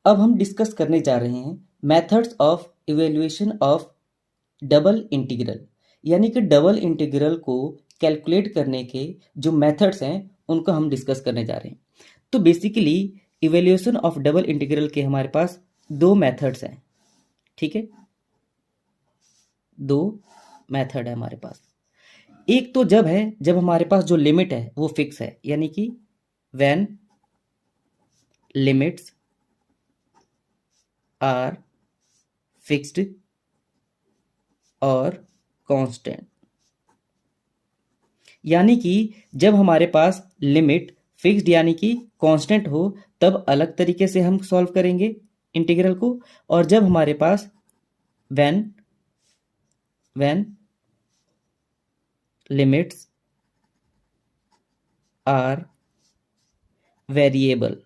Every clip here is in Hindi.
अब हम डिस्कस करने जा रहे हैं methods of evaluation of double integral, यानी कि डबल इंटीग्रल को कैलकुलेट करने के जो मेथड्स हैं उनको हम डिस्कस करने जा रहे हैं। तो basically evaluation of double integral के हमारे पास दो मेथड्स हैं, ठीक है, दो मेथड है हमारे पास। एक तो जब हमारे पास जो लिमिट है वो फिक्स है, यानी कि व्हेन लिमिट्स आर फिक्स्ड और कांस्टेंट, यानी कि जब हमारे पास लिमिट फिक्स्ड यानी कि कांस्टेंट हो तब अलग तरीके से हम सॉल्व करेंगे इंटीग्रल को, और जब हमारे पास व्हेन लिमिट्स आर वेरिएबल,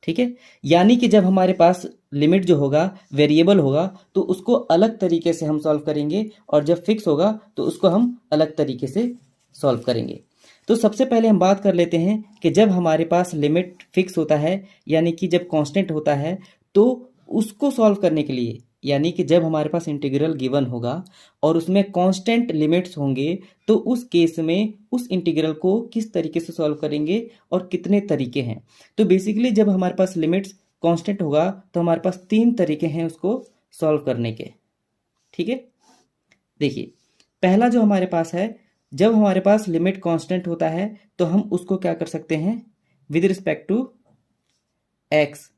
ठीक है, यानी कि जब हमारे पास लिमिट जो होगा वेरिएबल होगा तो उसको अलग तरीके से हम सॉल्व करेंगे, और जब फिक्स होगा तो उसको हम अलग तरीके से सॉल्व करेंगे। तो सबसे पहले हम बात कर लेते हैं कि जब हमारे पास लिमिट फिक्स होता है यानी कि जब कांस्टेंट होता है तो उसको सॉल्व करने के लिए, यानी कि जब हमारे पास इंटीग्रल गिवन होगा और उसमें कांस्टेंट लिमिट्स होंगे तो उस केस में उस इंटीग्रल को किस तरीके से सॉल्व करेंगे और कितने तरीके हैं। तो बेसिकली जब हमारे पास लिमिट्स कांस्टेंट होगा तो हमारे पास तीन तरीके हैं उसको सॉल्व करने के, ठीक है। देखिए, पहला जो हमारे पास है, जब हमारे पास लिमिट कांस्टेंट होता है तो हम उसको क्या कर सकते हैं विद रिस्पेक्ट टू एक्स,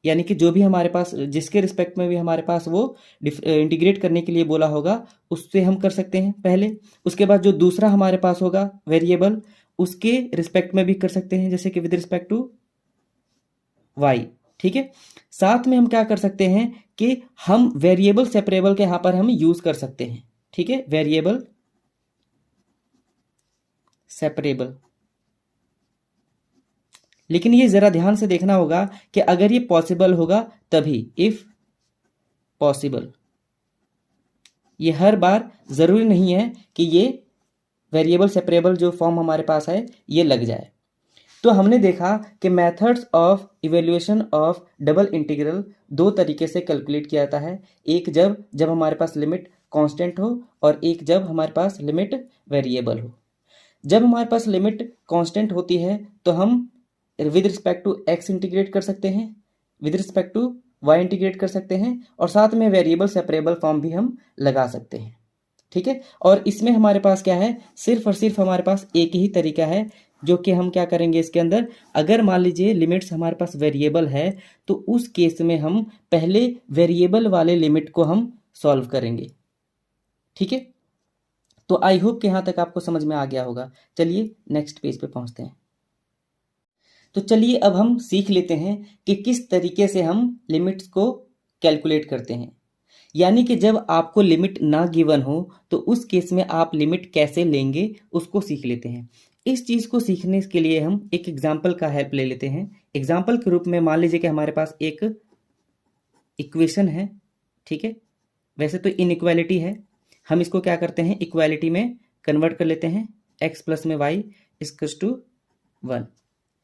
यानी कि जो भी हमारे पास जिसके रिस्पेक्ट में भी हमारे पास वो इंटीग्रेट करने के लिए बोला होगा उससे हम कर सकते हैं पहले। उसके बाद जो दूसरा हमारे पास होगा वेरिएबल, उसके रिस्पेक्ट में भी कर सकते हैं, जैसे कि विद रिस्पेक्ट टू वाई, ठीक है। साथ में हम क्या कर सकते हैं कि हम वेरिएबल सेपरेबल के यहां पर हम यूज कर सकते हैं, ठीक है, वेरिएबल सेपरेबल। लेकिन ये जरा ध्यान से देखना होगा कि अगर ये पॉसिबल होगा तभी, इफ पॉसिबल, ये हर बार जरूरी नहीं है कि ये वेरिएबल सेपरेबल जो फॉर्म हमारे पास है ये लग जाए। तो हमने देखा कि methods of evaluation of double integral दो तरीके से कैलकुलेट किया जाता है, एक जब हमारे पास लिमिट कांस्टेंट हो और एक जब हमारे पास लिमिट वेरिएबल हो। जब हमारे पास लिमिट कांस्टेंट होती है तो हम with respect to x integrate कर सकते हैं, with respect to y integrate कर सकते हैं, और साथ में वेरिएबल सेपरेबल फॉर्म भी हम लगा सकते हैं, ठीक है। और इसमें हमारे पास क्या है, सिर्फ और सिर्फ हमारे पास एक ही तरीका है जो कि हम क्या करेंगे इसके अंदर, अगर मान लीजिए लिमिट्स हमारे पास वेरिएबल है तो उस केस में हम पहले वेरिएबल वाले लिमिट को हम सॉल्व करेंगे, ठीक है। तो आई होप कि यहां तक आपको समझ में आ गया होगा। चलिए नेक्स्ट पेज पे पहुंचते हैं। तो चलिए अब हम सीख लेते हैं कि किस तरीके से हम लिमिट्स को कैलकुलेट करते हैं, यानी कि जब आपको लिमिट ना गिवन हो तो उस केस में आप लिमिट कैसे लेंगे उसको सीख लेते हैं। इस चीज को सीखने के लिए हम एक एग्जाम्पल का हेल्प ले लेते हैं। एग्जाम्पल के रूप में मान लीजिए कि हमारे पास एक इक्वेशन है, ठीक है, वैसे तो इनइक्वालिटी है, हम इसको क्या करते हैं इक्वालिटी में कन्वर्ट कर लेते हैं, x प्लस में y इक्वल्स टू 1,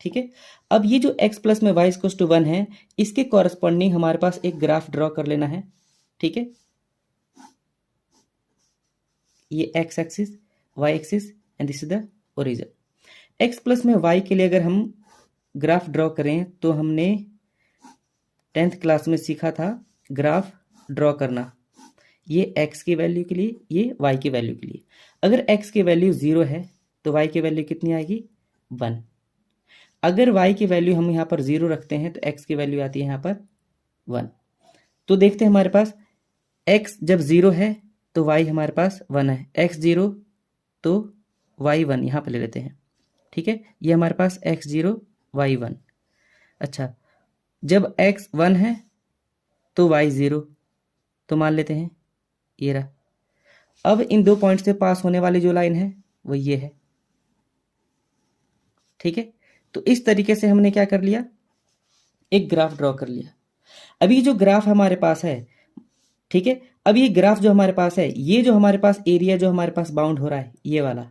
ठीक है। अब ये जो x प्लस में y इक्वल्स टू 1 है इसके कॉरस्पॉन्डिंग हमारे पास एक ग्राफ ड्रॉ कर लेना है, ठीक है। ये x axis, y axis and this is the origin. x plus में y के लिए अगर हम ग्राफ ड्रॉ करें तो हमने 10th क्लास में सीखा था ग्राफ ड्रॉ करना, ये x की वैल्यू के लिए, ये y की वैल्यू के लिए। अगर x की वैल्यू 0 है तो y की वैल्यू कितनी आएगी 1। अगर y की वैल्यू हम यहाँ पर 0 रखते हैं तो x की वैल्यू आती है यहाँ पर 1। तो देखते हैं हमारे पास x जब 0 है तो y हमारे पास 1 है, x 0 तो y 1 यहाँ पर ले लेते हैं, ठीक है। ये हमारे पास x 0 y 1। अच्छा, जब x 1 है तो y 0, तो मान लेते हैं ये रहा। अब इन दो पॉइंट से पास होने वाली जो लाइन है वो ये है, ठीक है। तो इस तरीके से हमने क्या कर लिया, एक ग्राफ ड्रॉ कर लिया। अभी जो ग्राफ हमारे पास है, ठीक है, अब ये ग्राफ जो हमारे पास है, ये जो हमारे पास एरिया जो हमारे पास बाउंड हो रहा है ये वाला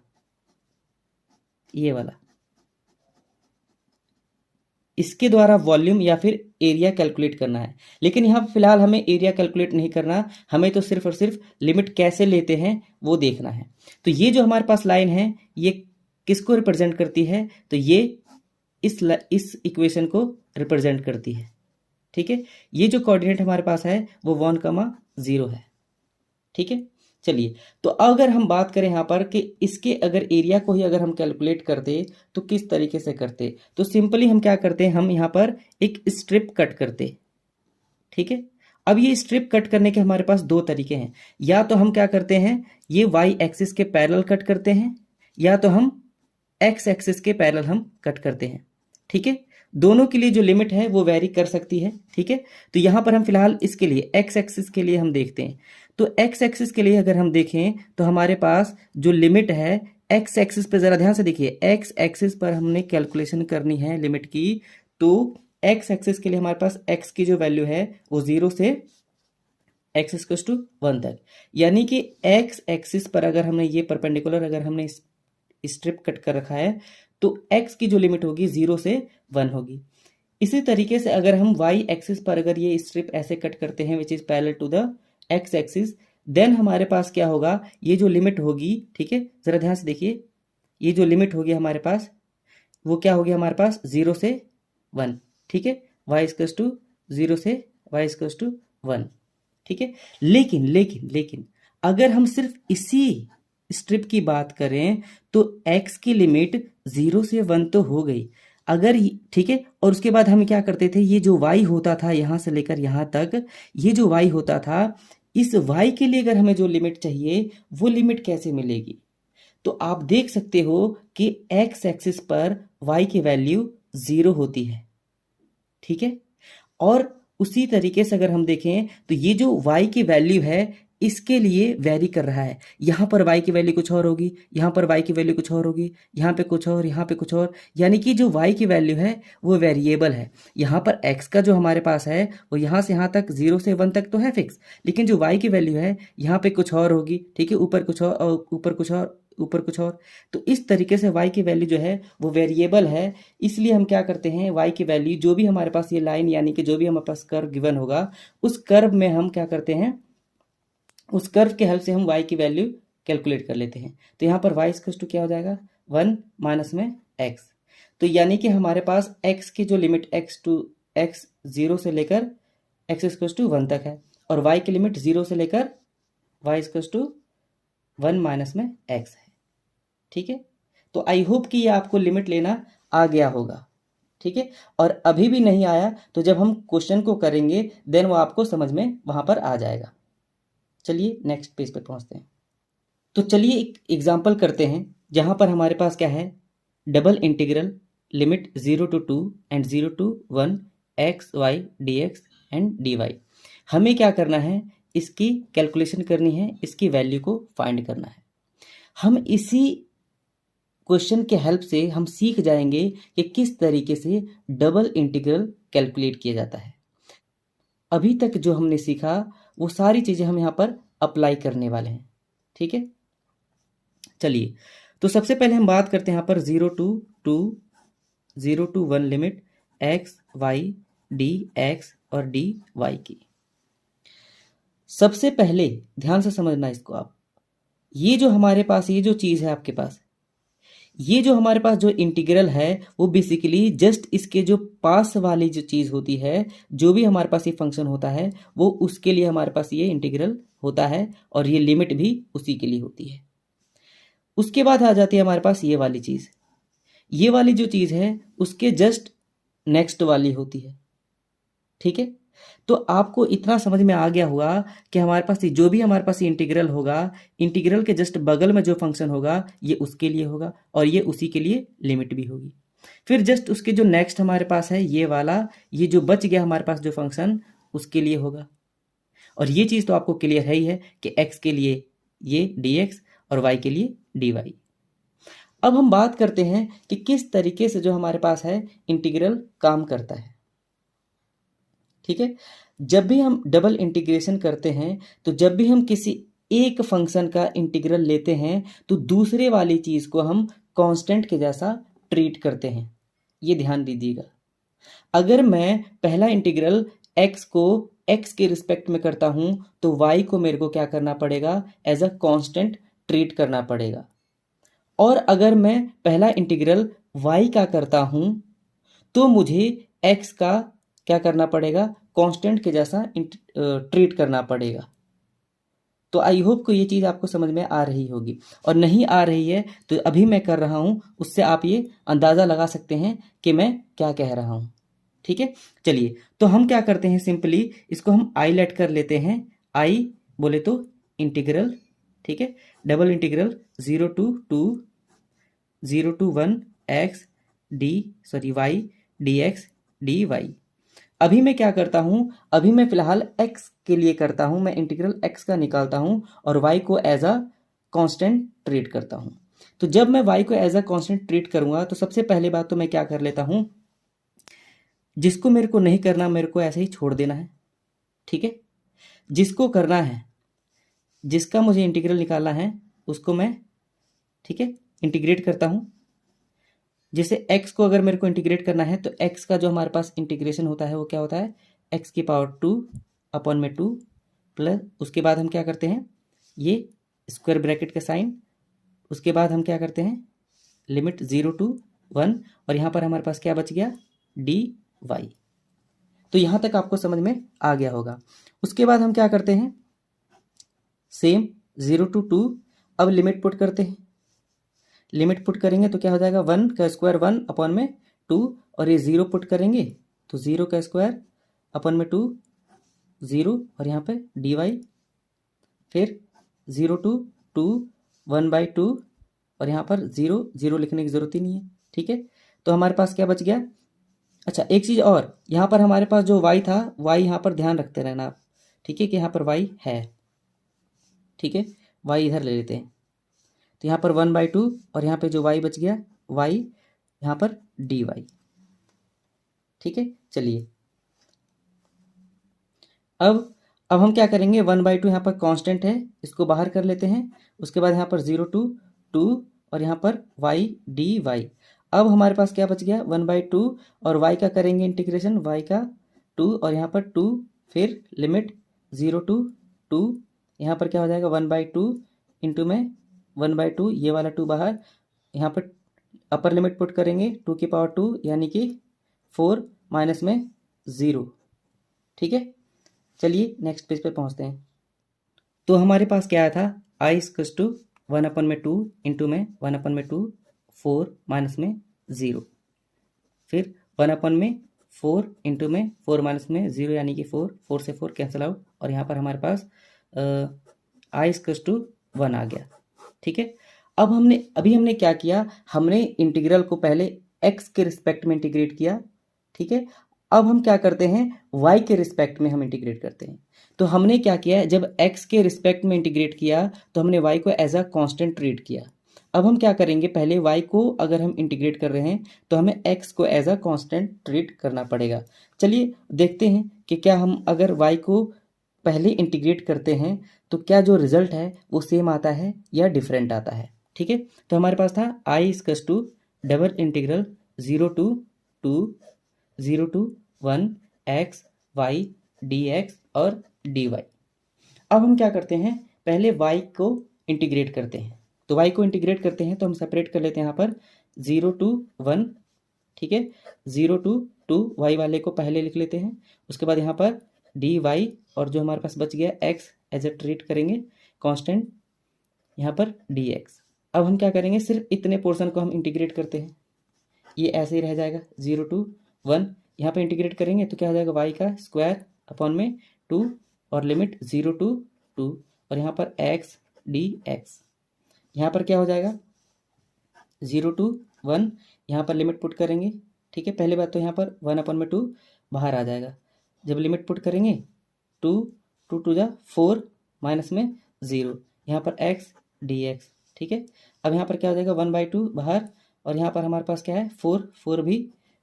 इसके द्वारा वॉल्यूम या फिर एरिया कैलकुलेट करना है। लेकिन यहाँ फिलहाल हमें एरिया कैलकुलेट नहीं करना, हमें तो सिर्फ और सिर्फ लिमिट कैसे लेते हैं वो देखना है। तो ये जो हमारे पास लाइन है ये किसको रिप्रेजेंट करती है, तो ये इस इक्वेशन को रिप्रेजेंट करती है। ठीक है, ये जो कोऑर्डिनेट हमारे पास है वो 1,0 है। ठीक है, चलिए तो अगर हम बात करें यहाँ पर कि इसके अगर एरिया को ही अगर हम कैलकुलेट करते तो किस तरीके से करते, तो सिंपली हम क्या करते हैं, हम यहाँ पर एक स्ट्रिप कट करते। ठीक है, अब ये स्ट्रिप कट करने के हमारे पास दो तरीके हैं, या तो हम क्या करते हैं ये वाई एक्सिस के पैरेलल कट करते हैं, या तो हम एक्स एक्सिस के पैरेलल हम कट करते हैं। ठीक है, दोनों के लिए जो लिमिट है वो वेरी कर सकती है। ठीक है, तो यहां पर हम फिलहाल इसके लिए एक्स एक्सिस के लिए हम देखते हैं। तो एक्स एक्सिस के लिए अगर हम देखें तो हमारे पास जो लिमिट है एक्स एक्सिस पर, जरा ध्यान से देखिए, एक्स एक्सिस पर हमने कैलकुलेशन करनी है लिमिट की। तो एक्स एक्सिस के लिए हमारे पास एक्स की जो वैल्यू है वो 0 से एक्स इक्वल्स टू 1 तक, यानी कि एक्स एक्सिस पर अगर हमने ये परपेंडिकुलर अगर हमने स्ट्रिप कट कर रखा है तो x की जो लिमिट होगी 0 से 1 होगी। इसी तरीके से अगर हम y एक्सिस पर अगर ये स्ट्रिप ऐसे कट करते हैं which is parallel to the x axis, then हमारे पास क्या होगा, ये जो लिमिट होगी, ठीक है जरा ध्यान से देखिए, ये जो लिमिट होगी हमारे पास वो क्या होगी हमारे पास 0 से 1। ठीक है, y इक्वल्स टू 0 से y इक्वल्स टू 1। ठीक है, लेकिन लेकिन लेकिन अगर हम सिर्फ इसी स्ट्रिप की बात करें तो x की लिमिट 0 से 1 तो हो गई अगर, ठीक है, और उसके बाद हम क्या करते थे, ये जो y होता था यहां से लेकर यहां तक, ये जो y होता था, इस y के लिए अगर हमें जो लिमिट चाहिए वो लिमिट कैसे मिलेगी, तो आप देख सकते हो कि x एक्सिस पर y की वैल्यू 0 होती है। ठीक है, और उसी तरीके से अगर हम देखें तो ये जो y की वैल्यू है इसके लिए वेरी कर रहा है, यहां पर y की वैल्यू कुछ और होगी, यहां पर y की वैल्यू कुछ और होगी, यहां पे कुछ और, यहां पे कुछ और, यानी कि जो y की वैल्यू है वो वेरिएबल है। यहां पर x का जो हमारे पास है वो यहां से यहां तक 0 से 1 तक तो है फिक्स, लेकिन जो y की वैल्यू है यहां पे कुछ और होगी। ठीक है, ऊपर कुछ और, ऊपर कुछ और, ऊपर कुछ और, तो इस तरीके से y की वैल्यू जो है वो वेरिएबल है। इसलिए हम क्या करते हैं, y की वैल्यू जो भी हमारे पास ये लाइन यानी कि जो भी हमारे पास कर्व गिवन होगा उस कर्व में हम क्या करते हैं, उस कर्व के हेल्प से हम y की वैल्यू कैलकुलेट कर लेते हैं। तो यहाँ पर y इक्वल टू क्या हो जाएगा 1 माइनस में x, तो यानी कि हमारे पास x की जो लिमिट x 0 से लेकर x इक्वल टू 1 तक है और y की लिमिट 0 से लेकर y इक्वल टू 1 माइनस में x है। ठीक है, तो आई होप कि ये आपको लिमिट लेना आ गया होगा। ठीक है, और अभी भी नहीं आया तो जब हम क्वेश्चन को करेंगे देन वो आपको समझ में वहां पर आ जाएगा। चलिए नेक्स्ट पेज पे पहुंचते हैं। तो चलिए एक एग्जांपल करते हैं जहां पर हमारे पास क्या है, double integral limit 0 to 2 and 0 to 1 x y d x and d y. हमें क्या करना है, इसकी कैलकुलेशन करनी है, इसकी वैल्यू को फाइंड करना है। हम इसी क्वेश्चन के हेल्प से हम सीख जाएंगे कि किस तरीके से डबल इंटीग्रल कैलकुलेट किया जाता है। अभी तक जो हमने सीखा वो सारी चीजें हम यहाँ पर अप्लाई करने वाले हैं। ठीक है, चलिए तो सबसे पहले हम बात करते हैं यहाँ पर 0 to 1 limit x y d x और डी वाई की। सबसे पहले ध्यान से समझना इसको आप, ये जो हमारे पास ये जो चीज है आपके पास, ये जो हमारे पास जो इंटीग्रल है वो बेसिकली जस्ट इसके जो पास वाली जो चीज होती है, जो भी हमारे पास ये फंक्शन होता है वो उसके लिए हमारे पास ये इंटीग्रल होता है और ये लिमिट भी उसी के लिए होती है। उसके बाद आ जाती है हमारे पास ये वाली चीज, ये वाली जो चीज है उसके जस्ट नेक्स्ट वाली होती है। ठीक है, तो आपको इतना समझ में आ गया होगा कि हमारे पास जो भी हमारे पास इंटीग्रल होगा, इंटीग्रल के जस्ट बगल में जो फंक्शन होगा ये उसके लिए होगा और ये उसी के लिए लिमिट भी होगी। फिर जस्ट उसके जो नेक्स्ट हमारे पास है ये वाला, ये जो बच गया हमारे पास जो फंक्शन उसके लिए होगा। और ये चीज तो आपको क्लियर है ही है कि x के लिए ये dx और y के लिए dy। अब हम बात करते हैं कि किस तरीके से जो हमारे पास है इंटीग्रल काम करता है। ठीक है, जब भी हम डबल इंटीग्रेशन करते हैं तो जब भी हम किसी एक फंक्शन का इंटीग्रल लेते हैं तो दूसरे वाली चीज को हम कांस्टेंट के जैसा ट्रीट करते हैं, ये ध्यान दीजिएगा। अगर मैं पहला इंटीग्रल x को x के रिस्पेक्ट में करता हूं तो y को मेरे को क्या करना पड़ेगा, एज अ कांस्टेंट ट्रीट करना पड़ेगा। और अगर मैं पहला इंटीग्रल y का करता हूं तो मुझे x का क्या करना पड़ेगा, कांस्टेंट के जैसा ट्रीट करना पड़ेगा। तो आई होप को ये चीज़ आपको समझ में आ रही होगी, और नहीं आ रही है तो अभी मैं कर रहा हूं उससे आप ये अंदाज़ा लगा सकते हैं कि मैं क्या कह रहा हूं। ठीक है, चलिए तो हम क्या करते हैं, सिंपली इसको हम आई लेट कर लेते हैं। आई बोले तो इंटीग्रल, ठीक है, double integral 0 to 1 x y d x d y. अभी मैं क्या करता हूं, अभी मैं फिलहाल x के लिए करता हूं, मैं इंटीग्रल x का निकालता हूं और y को एज अ कांस्टेंट ट्रीट करता हूं। तो जब मैं y को एज अ कांस्टेंट ट्रीट करूंगा तो सबसे पहले बात तो मैं क्या कर लेता हूं, जिसको मेरे को नहीं करना मेरे को ऐसे ही छोड़ देना है। ठीक है, जिसको करना है, जिसका मुझे इंटीग्रल निकालना है उसको मैं, ठीक है, इंटीग्रेट करता हूं। जैसे x को अगर मेरे को इंटीग्रेट करना है तो x का जो हमारे पास इंटीग्रेशन होता है वो क्या होता है, x की पावर 2 अपॉन में 2 प्लस, उसके बाद हम क्या करते हैं, ये स्क्वायर ब्रैकेट का साइन, उसके बाद हम क्या करते हैं, लिमिट 0 to 1, और यहाँ पर हमारे पास क्या बच गया, डी वाई। तो यहाँ तक आपको समझ में आ गया होगा। उसके बाद हम क्या करते हैं, सेम 0 to 2, अब लिमिट पुट करते हैं। लिमिट पुट करेंगे तो क्या हो जाएगा, 1 का स्क्वायर 1 अपॉन में 2, और ये 0 पुट करेंगे तो 0 का स्क्वायर अपॉन में 2 0, और यहाँ पे डी वाई, फिर 0 to 2 1/2, और यहाँ पर 0 0 लिखने की ज़रूरत ही नहीं है। ठीक है, तो हमारे पास क्या बच गया। अच्छा, एक चीज़ और, यहाँ पर हमारे पास जो y था, y यहाँ पर ध्यान रखते रहना आप, ठीक है, कि यहाँ पर y है। ठीक है, y इधर ले लेते हैं, तो यहाँ पर 1/2, और यहाँ पे जो y बच गया, y यहाँ पर डी वाई। ठीक है, चलिए अब हम क्या करेंगे, 1/2 यहाँ पर कांस्टेंट है, इसको बाहर कर लेते हैं। उसके बाद यहाँ पर 0 to 2, और यहाँ पर y डी वाई। अब हमारे पास क्या बच गया, 1/2, और y का करेंगे इंटीग्रेशन, y का 2, और यहाँ पर 2, फिर लिमिट 0 to 2, यहाँ पर क्या हो जाएगा, 1/2 इंटू में 1/2, ये वाला 2 बाहर, यहाँ पर अपर लिमिट पुट करेंगे 2 की पावर 2 यानी कि 4 माइनस में 0। ठीक है, चलिए नेक्स्ट पेज पे पहुँचते हैं। तो हमारे पास क्या आया था, आई इक्वल्स टू 1/2 इंटू में 1/2 4 माइनस में 0, फिर 1/4 इंटू में 4 माइनस में 0 यानी कि 4, 4 से 4 कैंसिल आउट, और यहाँ पर हमारे पास आई इक्वल्स टू 1 आ गया। ठीक है, अब हमने क्या किया, हमने इंटीग्रल को पहले x के रिस्पेक्ट में इंटीग्रेट किया। ठीक है, अब हम क्या करते हैं, y के रिस्पेक्ट में हम इंटीग्रेट करते हैं। तो हमने क्या किया है, जब x के रिस्पेक्ट में इंटीग्रेट किया तो हमने y को एज अ कांस्टेंट ट्रीट किया। अब हम क्या करेंगे, पहले y को अगर हम इंटीग्रेट कर रहे हैं तो हमें x को एज अ कांस्टेंट ट्रीट करना पड़ेगा। चलिए देखते हैं कि क्या हम अगर y को पहले इंटीग्रेट करते हैं तो क्या जो रिजल्ट है वो सेम आता है या डिफरेंट आता है। ठीक है, तो हमारे पास था I equals to double integral 0 to 2 0 to 1 x y d x और डी वाई। अब हम क्या करते हैं, पहले y को इंटीग्रेट करते हैं। तो y को इंटीग्रेट करते हैं तो हम सेपरेट कर लेते हैं यहाँ पर 0 to 1। ठीक है, 0 to 2 y वाले को पहले लिख लेते हैं, उसके बाद यहाँ पर डी वाई, और जो हमारे पास बच गया x एज ए ट्रीट करेंगे कांस्टेंट, यहाँ पर डी एक्स। अब हम क्या करेंगे, सिर्फ इतने पोर्शन को हम इंटीग्रेट करते हैं, ये ऐसे ही रह जाएगा 0 to 1। यहाँ पे इंटीग्रेट करेंगे तो क्या हो जाएगा, y का स्क्वायर अपॉन में 2, और लिमिट 0 to 2, और यहाँ पर x डी एक्स। यहाँ पर क्या हो जाएगा, 0 to 1, यहाँ पर लिमिट पुट करेंगे। ठीक है, पहले बात तो यहाँ पर 1/2 बाहर आ जाएगा, जब लिमिट पुट करेंगे 2 2 2 जा 4 माइनस में 0, यहाँ पर x डी एक्स। ठीक है, अब यहाँ पर क्या हो जाएगा, 1/2 बाहर, और यहाँ पर हमारे पास क्या है, 4 4 भी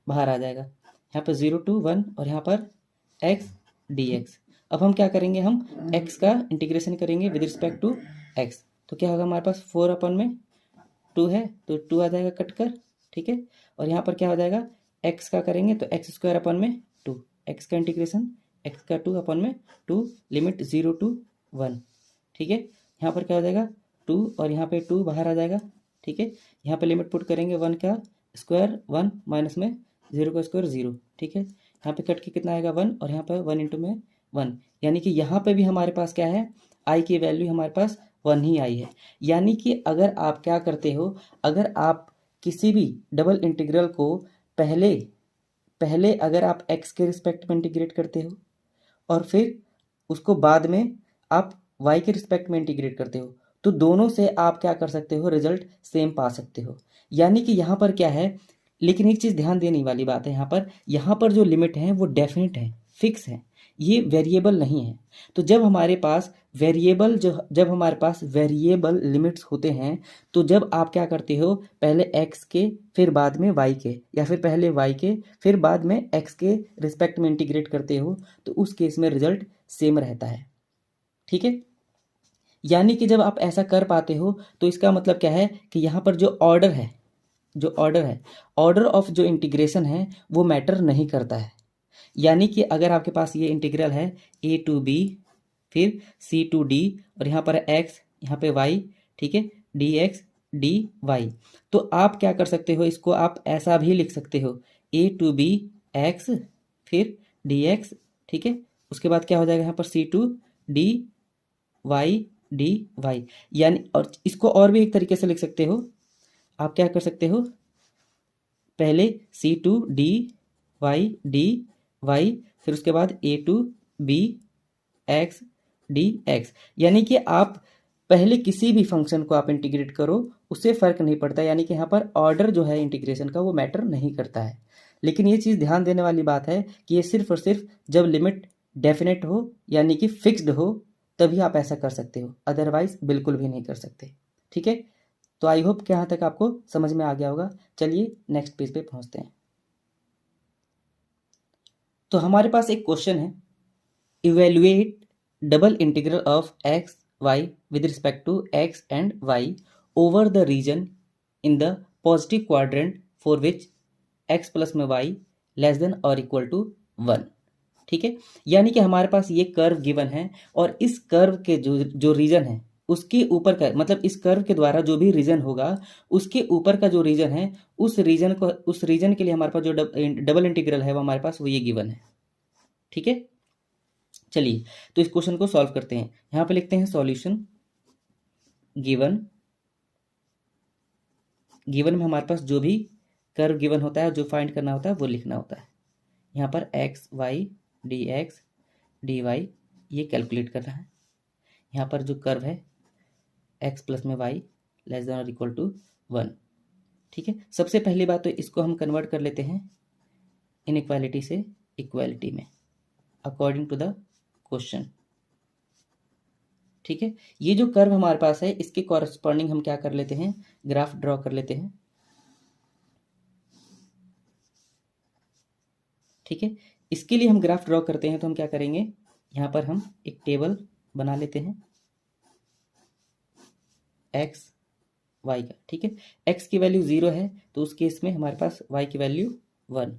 बाहर आ जाएगा, यहाँ पर 0 to 1, और यहाँ पर x डी एक्स। अब हम क्या करेंगे, हम x का इंटीग्रेशन करेंगे विद रिस्पेक्ट टू x। तो क्या होगा, हमारे पास 4/2 है तो 2 आ जाएगा कट कर। ठीक है, और यहाँ पर क्या हो जाएगा, एक्स का करेंगे तो एक्स स्क्वायर अपन में 2, एक्स का इंटीग्रेशन एक्स का 2 अपन में 2, लिमिट 0 to 1। ठीक है, यहाँ पर क्या हो जाएगा 2 और यहाँ पे 2 बाहर आ जाएगा। ठीक है, यहाँ पे लिमिट पुट करेंगे 1 का स्क्वायर 1 माइनस में 0 का स्क्वायर 0। ठीक है, यहाँ पे कट के कितना आएगा 1 और यहाँ पर 1 इंटू में 1, यानी कि यहाँ पे भी हमारे पास क्या है, आई की वैल्यू हमारे पास 1 ही आई है। यानी कि अगर आप क्या करते हो, अगर आप किसी भी डबल इंटीग्रल को पहले अगर आप x के रिस्पेक्ट में इंटीग्रेट करते हो और फिर उसको बाद में आप y के रिस्पेक्ट में इंटीग्रेट करते हो, तो दोनों से आप क्या कर सकते हो, रिजल्ट सेम पा सकते हो। यानी कि यहाँ पर क्या है, लेकिन एक चीज़ ध्यान देने वाली बात है, यहाँ पर जो लिमिट है वो डेफिनेट है, फिक्स है, ये वेरिएबल नहीं है। तो जब हमारे पास वेरिएबल लिमिट्स होते हैं, तो जब आप क्या करते हो, पहले x के फिर बाद में y के, या फिर पहले y के फिर बाद में x के रिस्पेक्ट में इंटीग्रेट करते हो, तो उस केस में रिजल्ट सेम रहता है। ठीक है, यानी कि जब आप ऐसा कर पाते हो तो इसका मतलब क्या है कि यहाँ पर जो ऑर्डर ऑफ जो इंटीग्रेशन है वो मैटर नहीं करता है। यानी कि अगर आपके पास ये इंटीग्रल है a to b फिर c to d और यहाँ पर x यहाँ पे y, ठीक है, dx dy, तो आप क्या कर सकते हो, इसको आप ऐसा भी लिख सकते हो a to b x फिर dx। ठीक है, उसके बाद क्या हो जाएगा यहाँ पर c to d y dy, यानी, और इसको और भी एक तरीके से लिख सकते हो, आप क्या कर सकते हो, पहले c to d y dy फिर उसके बाद a to b x dx, यानी कि आप पहले किसी भी फंक्शन को आप इंटीग्रेट करो, उससे फ़र्क नहीं पड़ता। यानी कि यहाँ पर ऑर्डर जो है इंटीग्रेशन का वो मैटर नहीं करता है। लेकिन ये चीज़ ध्यान देने वाली बात है कि ये सिर्फ और सिर्फ जब लिमिट डेफिनेट हो यानी कि फिक्स्ड हो तभी आप ऐसा कर सकते हो, अदरवाइज बिल्कुल भी नहीं कर सकते। ठीक है, तो आई होप कि यहाँ तक आपको समझ में आ गया होगा। चलिए नेक्स्ट पेज पे पहुँचते हैं। तो हमारे पास एक क्वेश्चन है, evaluate double integral of x y with respect to x and y over the region in the positive quadrant for which x plus में वाई लेस देन और इक्वल टू 1। ठीक है, यानी कि हमारे पास ये कर्व गिवन है और इस कर्व के जो रीजन है उसके ऊपर का, मतलब इस कर्व के द्वारा जो भी रीजन होगा उसके ऊपर का जो रीजन है, उस रीजन के लिए हमारे पास जो डबल इंटीग्रल है वो हमारे पास वो ये गिवन है। ठीक है, चलिए तो इस क्वेश्चन को सॉल्व करते हैं। यहां पे लिखते हैं सॉल्यूशन गिवन में हमारे पास जो भी कर्व गिवन होता है, जो फाइंड करना होता है वो लिखना होता है। यहाँ पर x y d x d y ये कैलकुलेट करना है। यहाँ पर जो कर्व है एक्स प्लस में वाई लेस देन और इक्वल टू 1। ठीक है, सबसे पहली बात तो इसको हम कन्वर्ट कर लेते हैं इनइक्वालिटी से इक्वालिटी में अकॉर्डिंग टू द क्वेश्चन। ठीक है, ये जो कर्व हमारे पास है इसके कॉरस्पॉन्डिंग हम क्या कर लेते हैं, ग्राफ ड्रॉ कर लेते हैं। ठीक है, इसके लिए हम ग्राफ ड्रॉ करते हैं तो हम क्या करेंगे, यहाँ पर हम एक टेबल बना लेते हैं एक्स वाई का। ठीक है, एक्स की वैल्यू 0 है तो उस केस में हमारे पास वाई की वैल्यू 1,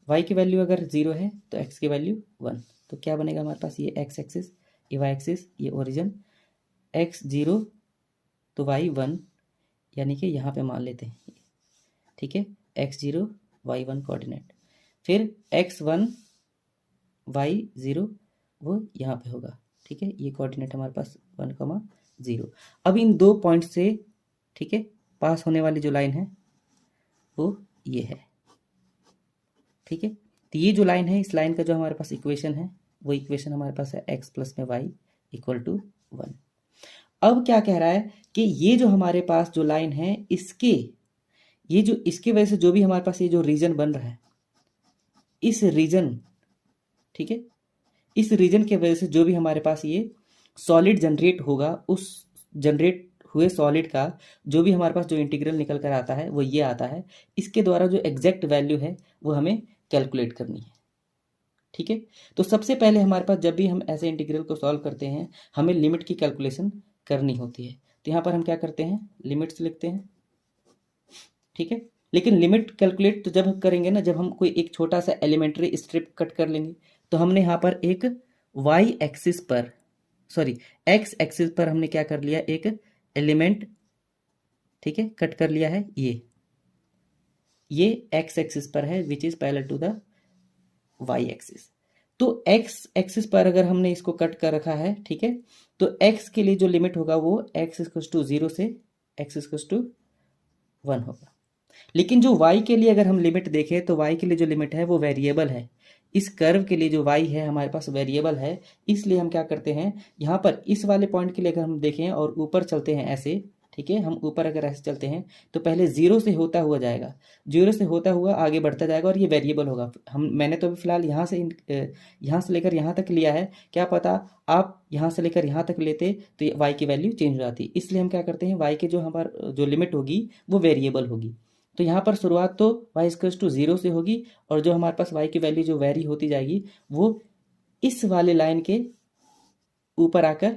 वाई की वैल्यू अगर 0 है तो एक्स की वैल्यू 1। तो क्या बनेगा हमारे पास, ये एक्स एक्सिस, ये वाई एक्सिस, ये ओरिजिन, एक्स 0 तो वाई 1, यानी कि यहाँ पे मान लेते हैं। ठीक है, एक्स 0 वाई 1 कोऑर्डिनेट, फिर x1 y0 वो यहाँ पे होगा। ठीक है, ये कोऑर्डिनेट हमारे पास 1,0। अब इन दो पॉइंट से, ठीक है, पास होने वाली जो लाइन है वो ये है। ठीक है, तो ये जो लाइन है, इस लाइन का जो हमारे पास इक्वेशन है वो इक्वेशन हमारे पास है x प्लस में वाई इक्वल टू 1। अब क्या कह रहा है कि ये जो हमारे पास जो लाइन है इसके वजह से जो भी हमारे पास ये जो रीजन बन रहा है, इस रीजन, ठीक है, इस रीजन के वजह से जो भी हमारे पास ये सॉलिड जनरेट होगा, उस जनरेट हुए सॉलिड का जो भी हमारे पास जो इंटीग्रल निकल कर आता है वो ये आता है। इसके द्वारा जो एग्जैक्ट वैल्यू है वो हमें कैलकुलेट करनी है। ठीक है, तो सबसे पहले हमारे पास जब भी हम ऐसे इंटीग्रल को सॉल्व करते हैं हमें लिमिट की कैलकुलेशन करनी होती है। तो यहाँ पर हम क्या करते हैं, लिमिट्स लिखते हैं। ठीक है, लेकिन लिमिट कैलकुलेट तो जब हम करेंगे ना, जब हम कोई एक छोटा सा एलिमेंट्री स्ट्रिप कट कर लेंगे। तो हमने यहाँ पर एक वाई एक्सिस पर, सॉरी एक्स एक्सिस पर हमने क्या कर लिया, एक एलिमेंट, ठीक है, कट कर लिया है। ये एक्स एक्सिस पर है which is parallel to the y axis. तो एक्स एक्सिस पर अगर हमने इसको कट कर रखा है, ठीक है, तो एक्स के लिए जो लिमिट होगा वो एक्स इक्वल्स टू 0 से एक्स इक्वल्स टू 1 होगा। लेकिन जो y के लिए अगर हम लिमिट देखें तो y के लिए जो लिमिट है वो वेरिएबल है। इस कर्व के लिए जो y है हमारे पास वेरिएबल है, इसलिए हम क्या करते हैं, यहाँ पर इस वाले पॉइंट के लिए अगर हम देखें और ऊपर चलते हैं ऐसे, ठीक है, हम ऊपर अगर ऐसे चलते हैं तो पहले 0 से होता हुआ जाएगा, 0 से होता हुआ आगे बढ़ता जाएगा और ये वेरिएबल होगा। मैंने तो अभी फिलहाल यहाँ से लेकर यहाँ तक लिया है, क्या पता आप यहाँ से लेकर यहाँ तक लेते तो y की वैल्यू चेंज हो जाती। इसलिए हम क्या करते हैं, y के जो हमारा जो लिमिट होगी वो वेरिएबल होगी। तो यहाँ पर शुरुआत तो y इक्वल्स टू 0 से होगी और जो हमारे पास y की वैल्यू जो वेरी होती जाएगी वो इस वाले लाइन के ऊपर आकर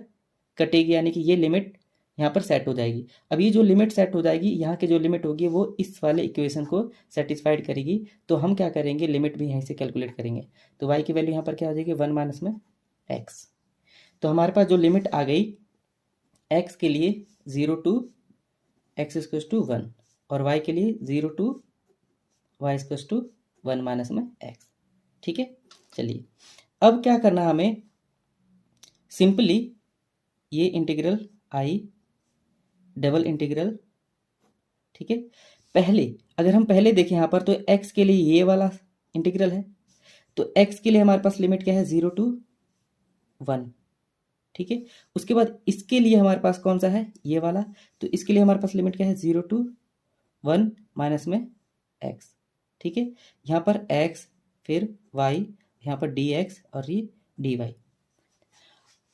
कटेगी, यानी कि ये लिमिट यहाँ पर सेट हो जाएगी। अब ये जो लिमिट सेट हो जाएगी, यहाँ की जो लिमिट होगी वो इस वाले इक्वेशन को सेटिस्फाइड करेगी। तो हम क्या करेंगे, लिमिट भी यहीं से कैलकुलेट करेंगे। तो y की वैल्यू यहाँ पर क्या हो जाएगी, 1 माइनस में x। तो हमारे पास जो लिमिट आ गई x के लिए 0 टू x इक्वल्स टू 1 और y के लिए 0 to y equals to 1 minus में x। ठीक है, चलिए अब क्या करना हमें, सिंपली ये इंटीग्रल आई डबल इंटीग्रल, ठीक है, पहले अगर हम पहले देखें यहाँ पर तो x के लिए ये वाला इंटीग्रल है, तो x के लिए हमारे पास लिमिट क्या है, 0 टू 1, ठीक है। उसके बाद इसके लिए हमारे पास कौन सा है, ये वाला, तो इसके लिए हमारे पास लिमिट क्या है, 0 टू 1 माइनस में x, ठीक है। यहाँ पर x फिर y, यहाँ पर dx और ये dy।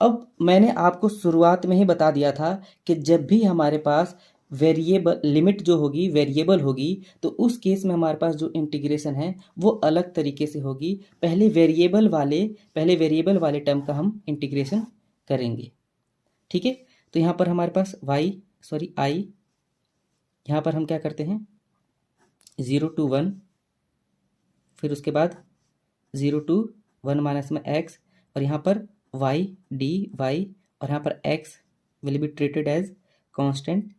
अब मैंने आपको शुरुआत में ही बता दिया था कि जब भी हमारे पास वेरिएबल लिमिट जो होगी वेरिएबल होगी तो उस केस में हमारे पास जो इंटीग्रेशन है वो अलग तरीके से होगी। पहले वेरिएबल वाले टर्म का हम इंटीग्रेशन करेंगे, ठीक है। तो यहाँ पर हमारे पास i, यहाँ पर हम क्या करते हैं 0 टू 1, फिर उसके बाद 0 टू 1 माइनस में x और यहाँ पर y dy और यहाँ पर x will be treated as constant,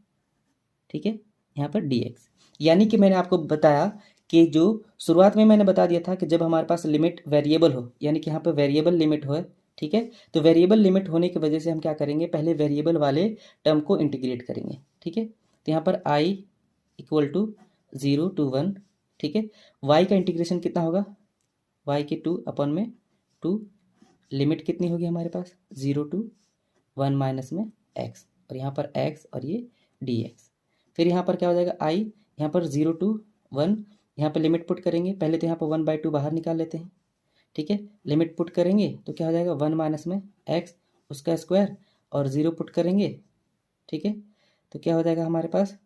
ठीक है, यहाँ पर dx। यानी कि मैंने आपको बताया कि जो शुरुआत में मैंने बता दिया था कि जब हमारे पास लिमिट वेरिएबल हो, यानी कि यहाँ पर वेरिएबल लिमिट हो, ठीक है, तो वेरिएबल लिमिट होने की वजह से हम क्या करेंगे, पहले वेरिएबल वाले टर्म को इंटीग्रेट करेंगे, ठीक है। तो यहाँ पर i इक्वल टू 0 टू 1, ठीक है। y का इंटीग्रेशन कितना होगा, y के 2 अपॉन में 2, लिमिट कितनी होगी हमारे पास 0 टू 1 माइनस में x और यहाँ पर x और ये dx। फिर यहाँ पर क्या हो जाएगा i, यहाँ पर 0 टू 1, यहाँ पर लिमिट पुट करेंगे, पहले तो यहाँ पर 1/2 बाहर निकाल लेते हैं, ठीक है। लिमिट पुट करेंगे तो क्या हो जाएगा 1 माइनस में x उसका स्क्वायर और 0 पुट करेंगे, ठीक है, तो क्या हो जाएगा हमारे पास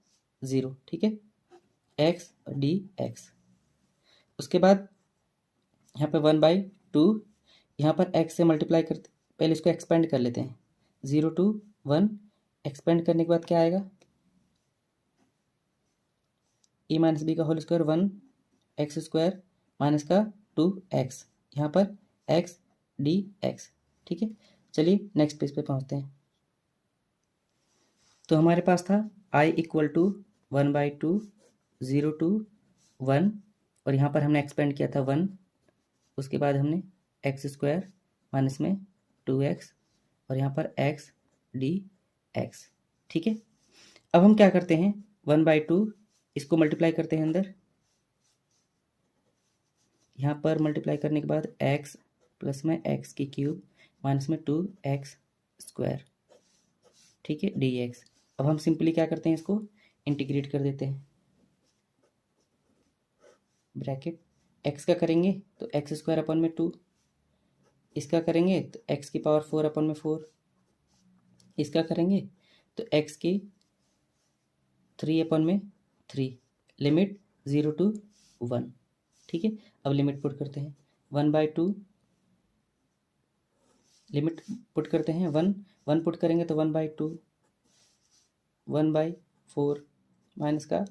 0, ठीक है, x और dx। उसके बाद यहाँ पे 1/2, यहाँ पर x से मल्टीप्लाई करते, पहले इसको एक्सपेंड कर लेते हैं, 0 टू 1 एक्सपेंड करने के बाद क्या आएगा, ए माइनस बी का whole square 1 x square minus का 2x, यहाँ पर x dx, ठीक है। चलिए नेक्स्ट पेज पे पहुँचते हैं। तो हमारे पास था i इक्वल टू 1/2 0 टू 1 और यहाँ पर हमने एक्सपेंड किया था 1, उसके बाद हमने एक्स स्क्वायर माइनस में 2x और यहाँ पर x dx, ठीक है। अब हम क्या करते हैं 1/2 इसको मल्टीप्लाई करते हैं अंदर, यहाँ पर मल्टीप्लाई करने के बाद x प्लस में x की क्यूब माइनस में 2x स्क्वायर, ठीक है, dx। अब हम सिंपली क्या करते हैं, इसको इंटीग्रेट कर देते हैं, ब्रैकेट x का करेंगे तो एक्स स्क्वायर अपन में 2, इसका करेंगे तो x की पावर 4 अपन में 4, इसका करेंगे तो x की 3 अपन में 3, लिमिट 0 टू 1, ठीक है। अब लिमिट पुट करते हैं 1/2, लिमिट पुट करते हैं 1 पुट करेंगे तो 1/2, 1/4 माइनस का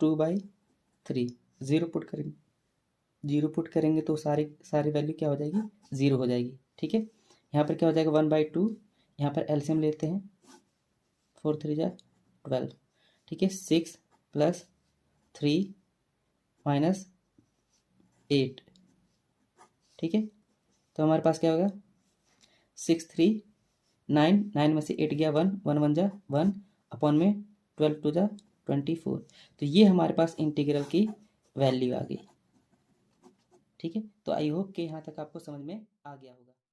2/3, 3 0 पुट करेंगे, 0 पुट करेंगे तो सारी वैल्यू क्या हो जाएगी, 0 हो जाएगी। ठीक है, यहाँ पर क्या हो जाएगा 1/2, यहाँ पर एलसीएम लेते हैं, 4 3 जा 12। ठीक है, 6 + 3 - 8। ठीक है, तो हमारे पास क्या होगा 6 3 9, 9 में से 8 गया 1, 1 1 जा 1 अपॉन में 12 2 जा 24। तो ये हमारे पास इंटीग्रल की वैल्यू आ गई। ठीक है, तो आई होप कि यहाँ तक आपको समझ में आ गया होगा।